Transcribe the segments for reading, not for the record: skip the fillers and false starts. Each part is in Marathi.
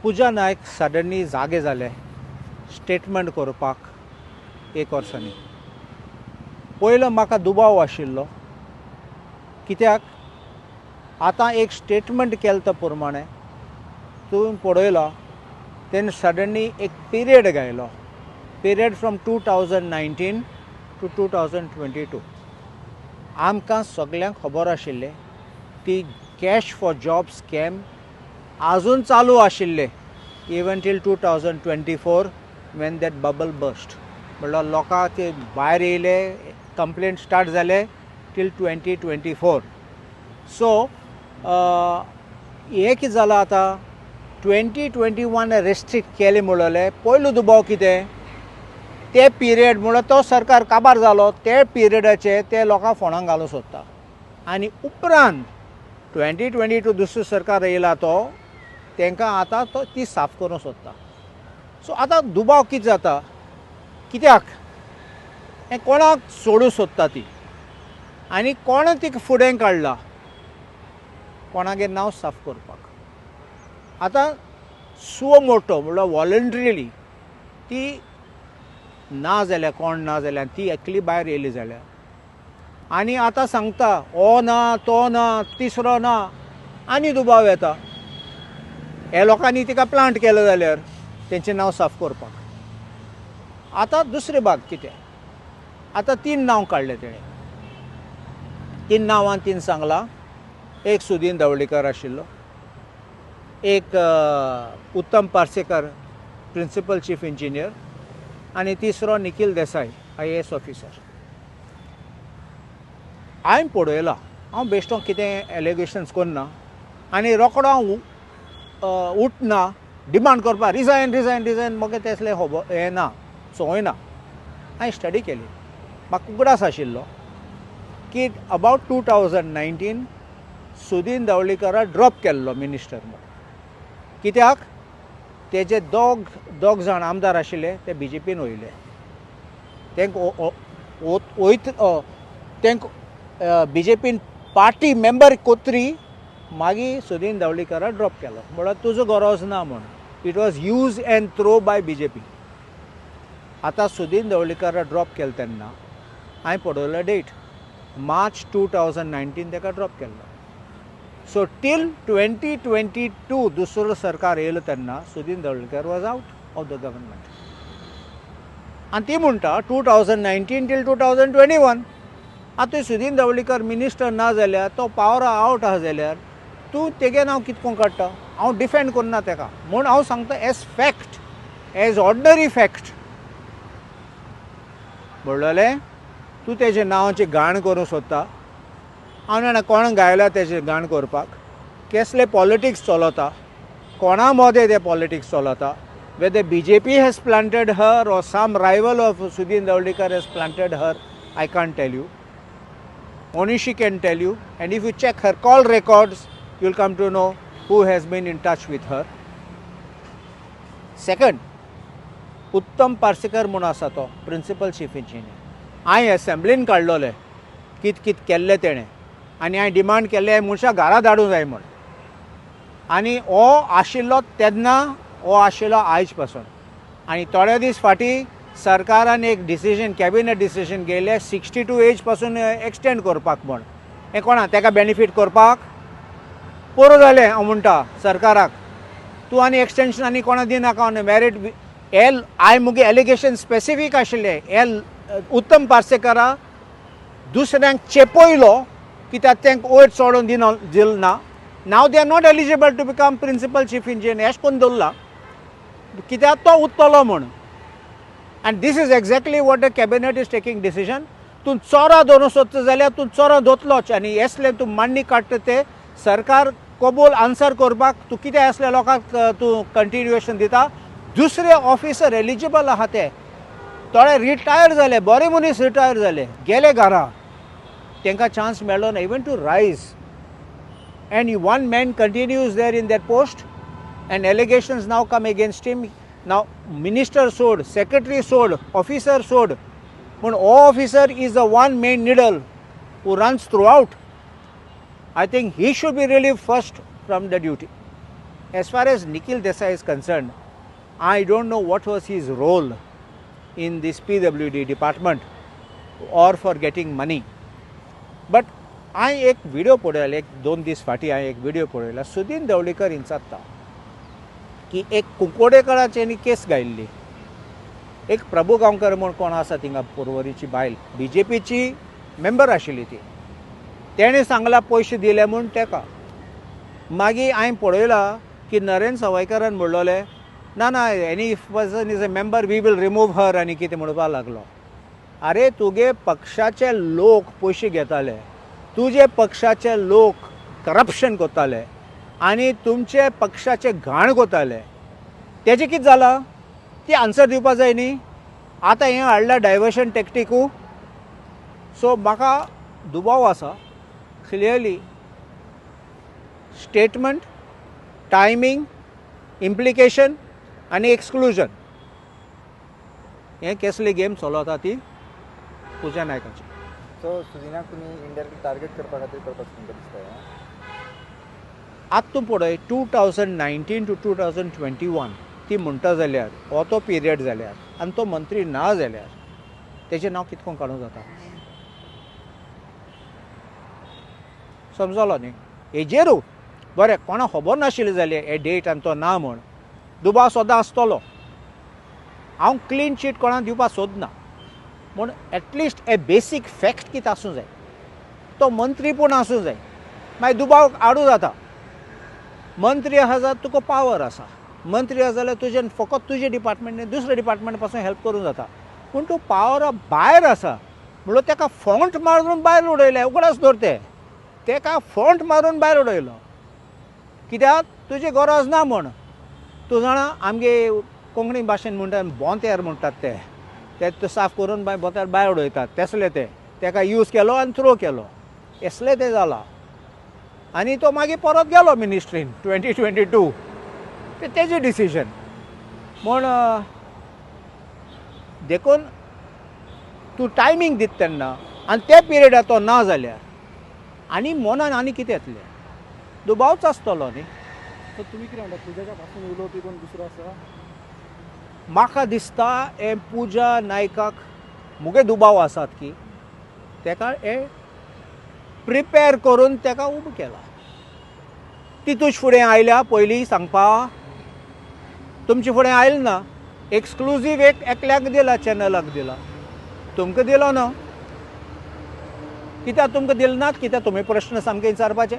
पुजा नायक सडनली जागे जाले स्टेटमेंट करपाक एक वर्सांनी. पयलो म्हाका दुबाव आशिल्लो, कित्याक आतां एक स्टेटमेंट केले ते प्रमाणे तुवें पळयलो तेणें सडनली एक पिरियड घायलो, पिरियड फ्रॉम 2019 टू 2022. आमकां सगळ्यांक खबर आशिल्लें ती कॅश फॉर जॉब स्कॅम आजून चालू आशिल्ले even till 2024 when that bubble bust. म्हणल्यार लोकांक ते भायर येयले, कंप्लेंट स्टार्ट जाले टील 2024. सो हें कितें जालां आतां 2021 रेस्ट्रिक्ट केलें म्हणलें. पयलो दुबाव कितें, ते पिरियड म्हणल्यार तो सरकार काबार जालो ते पिरियडाचे ते लोकांक फोंडांत घालूंक सोदता. आनी उपरांत 2022 दुसरो सरकार येयला तो तांकां आतां तो ती साफ करूंक सोदता. सो आतां दुबाव कितें जाता, कित्याक हें कोणाक सोडूंक सोदता ती आनी कोण तिका फुडें काडला कोणागेर नांव साफ करपाक. आतां सुओ मोटो म्हणल्यार वॉलंटरिली ती ना जाल्यार कोण ना जाल्यार ती एकली भायर येयली जाल्यार आनी आतां सांगता हो ना तो ना तिसरो ना आनी दुबाव येता. हे लोकांनी तिका प्लांट केलो जाल्यार तेंचें नांव साफ करपाक. आतां दुसरे भाग कितें, आतां 3 नांव काडले तेणें. 3 नांवां तिणें सांगलां. एक सुदीन धवळीकर आशिल्लो, एक उत्तम पार्सेकर प्रिंसिपल चीफ इंजिनियर आनी तिसरो निखील देसाय IAS ऑफिसर. हांवें पळयलां, हांव बेश्टो कितें एलिगेशन्स करना आनी रोखडो हांव उठना डिमांड करपाक रिजायन रिजायन रिजायन म्हाका तसलें हें ना, संवय ना. हांवें स्टडी केली. म्हाका उगडास आशिल्लो की अबावट 2019 सुदीन धवळीकरा ड्रॉप केल्लो मिनिस्टर म्हणून. कित्याक तेजे दोग जाण आमदार आशिल्ले ते BJPन वयले. तांकां BJPन पार्टी मेंबर कोत्री मागीर सुदीन धवळीकरा ड्रॉप केलो. म्हळ्यार तुजो गरज ना म्हूण. It was use and throw by BJP. आतां सुदीन धवळीकरा ड्रॉप केलो तेन्ना हांवें पळयलो डेट मार्च 2019 ताका ड्रॉप केल्लो. सो टील 2022 दुसरो सरकार येयलो तेन्ना Sudin Dhavalikar was out of the government. आनी ती म्हणटा 2019 टील 2021 आतां सुदीन धवळीकर मिनिस्टर ना जाल्यार तो पावरा आवट आहा जाल्यार तूं तेगे नांव कितको काडटा. हांव डिफेंड करना ताका म्हूण हांव सांगता as fact, as ordinary fact म्हणलें तूं तेजे नांवाची घाण करूंक सोदता. हांव जाणा कोणाक गायला तेजें घाण करपाक, कसले पॉलिटिक्स चलता, कोणा मोदे ते पॉलिटिक्स चलता. Whether BJP has planted her or some rival of Sudhin Davlikar has planted her, I can't tell you. Only she can tell you, and if you check her call records, you'll come to know who has been in touch with her. Second, उत्तम पार्सेकर म्हणून आसा तो प्रिंसिपल चीफ इंजिनियर. हांवें असेंब्लीन काडलोले कित कित केल्लें तेणें आनी हांवें डिमांड केल्लें मनशाक घरा धाडूंक जाय म्हूण. आनी हो आशिल्लो तेन्ना, हो आशिल्लो आयज पासून. आनी थोडे दीस फाटीं सरकारान एक डिसिजन, कॅबिनेट डिसिजन घेयलें 62 एज पासून एक्सटेंड करपाक म्हूण. हें कोणा ताका बेनिफीट करपाक पुरो जालें. हांव म्हणटा सरकाराक तूं आनी एक्सटेंशन आनी कोणा दिनाका मेरीट. हांवें मुगे एलिगेशन स्पेसिफीक आशिल्लें. उत्तम पार्सेकरा दुसऱ्यांक चेपयलो कित्याक तांकां वयर चोडून दिल ना. नाव they are not eligible to become principal chief engineer अशें करून दवरला कित्याक तो उत्तलो म्हूण. And this is exactly what the cabinet is taking decision. तूं चोरां दवरूंक सोदता जाल्यार तूं चोरां दोतलोच आनी असले तूं मांडणी काडटा ते सरकार कबूल आन्सर करपाक तूं कितें असल्या लोकांक तूं कंटिन्युएशन दिता. दुसरे ऑफिसर एलिजिबल आहा ते थोडे रिटायर जाले, बरे मनीस रिटायर जाले, गेले घरा, तांकां चान्स मेळ्ळो ना इवन टू रायज. End one man continues there in that post end allegations now come against him. Now minister सोड, सेक्रेटरी सोड, ऑफिसर सोड, पूण हो officer is the one main needle who runs through out. I think he should be relieved first from the duty. as far as Nikhil Desai is concerned, I don't know what was his role in this PWD department or for getting money. But हांवें एक व्हिडिओ पळयलो, एक 2 दीस फाटीं हांवें एक व्हिडिओ पळयलो. सुदीन ढवळीकर इंचारता की एक कुंकोडेकराची आनी केस गायिल्ली. एक प्रभू गांवकर म्हूण कोण आसा थिंगा पर्वरीची बायल, BJPची मेंबर आशिल्ली ती, तेणें सांगलां पयशे दिले म्हूण तेका. मागीर हांवें पळयलां की नरेंद्र सवायकरान म्हणलोलें ना ना any person is a member we will remove her आनी कितें म्हणपाक लागलो. आरे तुगे पक्षाचे लोक पयशे घेताले, तुजे पक्षाचे लोक करप्शन करताले आनी तुमचे पक्षाचे घाण करताले. तेजें कितें जालां ती आन्सर दिवपा जाय न्ही. आतां हें हाडला डायवर्शन टॅक्टिकू. सो म्हाका दुबाव आसा क्लियरली. स्टेटमेंट, टायमींग, इम्प्लिकेशन आनी एक्सक्लुजन हें कसली गेम चलता ती पुजा नायकाची. सो सुदिनाक तुमी इनडायरेक्टली टार्गेट करपा खातीर करपाचें तुमकां दिसता. आतां तूं पळय 2019 to 2021 ती म्हणटा जाल्यार हो तो पिरियड जाल्यार आनी तो मंत्री ना जाल्यार तेजें नांव कितको काडूं जाता. समजलो न्ही. हेजेरूय बरें कोणाक खबर नाशिल्लें जाल्यार हे डेट आनी तो ना म्हूण दुबाव सदां आसतलो. हांव क्लीन शीट कोणाक दिवपाक सोदना पूण एटलिस्ट ए बेसीक फॅक्ट कितें आसूं जाय. तो मंत्री पूण आसूं जाय. मागीर दुबाव हाडूं जाता. मंत्री आसा जाल्यार तुका पावर आसा. मंत्री आसा जाल्यार तुजें फकत तुजे डिपार्टमेंट न्ही दुसरे डिपार्टमेंट पासून हेल्प करूं जाता. पूण तूं पावरा भायर आसा म्हणून तेका फॉंट मारून भायर उडयलें. उगडास दवरते तेका फॉंट मारून भायर उडयलो. कित्याक तुजी गरज ना म्हूण. तूं जाणा आमगे कोंकणी भाशेन म्हणटा बोंतेर म्हणटात ते साफ करून बोंतेर भायर उडयतात तसले तेका यूज केलो आनी थ्रो केलो असले ते जाला. आनी तो मागीर परत गेलो मिनिस्ट्रीन 2022. तेजें डिसिजन म्हूण देखून तूं टायमींग दिता तेन्ना आनी ते पिरियडार तो ना जाल्यार आनी मनान आनी कितें येतलें. दुबावच आसतलो न्ही. सो तुमी कितें म्हणटा पुजाच्या पासून उलोवपी कोण दुसरो आसा. म्हाका दिसता हे पुजा नायकाक मुगे दुबाव आसात की तेका हे प्रिपेर करून तेका उबो केला. ती तुज फुडें आयल्या पयलीं सांगपा तुमचे फुडें आयले ना. एक्सक्लुजीव एकल्याक दिला चॅनलाक दिला. तुमकां दिलो ना. कित्याक तुमकां दिले नात. कित्याक तुमी प्रश्न सामके विचारपाचे.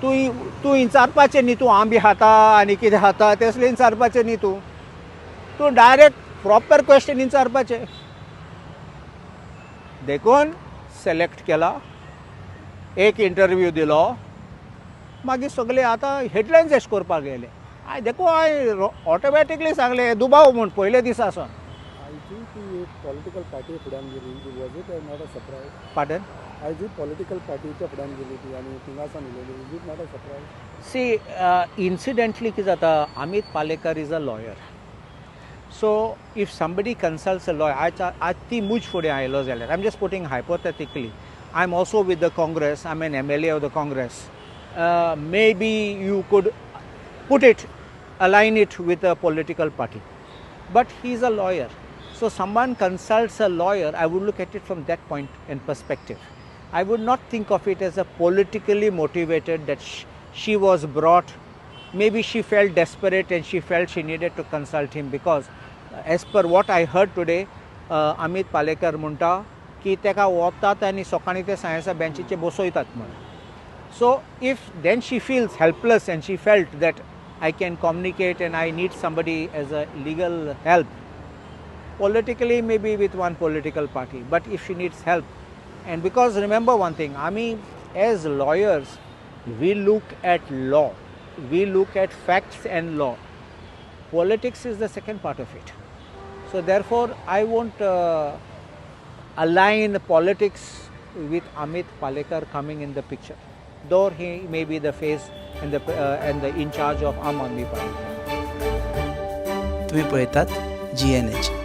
तूं विचारपाचें न्ही तूं आंबे खाता आनी कितें खाता तसलें विचारपाचें न्ही. तूं डायरेक्ट प्रॉपर क्वेश्चन विचारपाचें. देखून सिलेक्ट केला. एक इंटरव्यू दिलो. मागीर सगळे आतां हेडलायन्स एश करपाक गेले. देखून हांवें ऑटोमॅटिकली सांगलें दुबाव म्हूण पयले दिसा सावन. पॉलिटिकल पार्टी फुड्यान गेली was it not a surprise. पार्टन आयज पॉलिटिकल पार्टीच्या फुड्यान गेली ती आनी थिंगासान उलयली was it not a surprise. See incidentally कितें जाता Amit Palekar is a lawyer. So if somebody consults a lawyer आज ती मुज फुडें आयलो जाल्यार I am just putting hypothetically I am also with the Congress. I am an MLA of the Congress. Maybe you could put it, align it with a political party. But he is a lawyer. So someone consults a lawyer, I would look at it from that point and perspective. I would not think of it as a politically motivated that she was brought. Maybe she felt desperate and she felt she needed to consult him because as per what I heard today, Amit Palekar म्हणटा की तेका वतात आनी सकाळीं ते सायन्सा बेंचीचेर बसयतात म्हण. So if then she feels helpless and she felt that I can communicate and I need somebody as a legal help, politically maybe with one political party, but if she needs help, and because remember one thing, I mean as lawyers we look at law, we look at facts and law. Politics is the second part of it. So therefore I won't align politics with Amit Palekar coming in the picture. Though he may be the face and the in charge of Aam Aadmi Party. तुम्ही पळयतात GNH.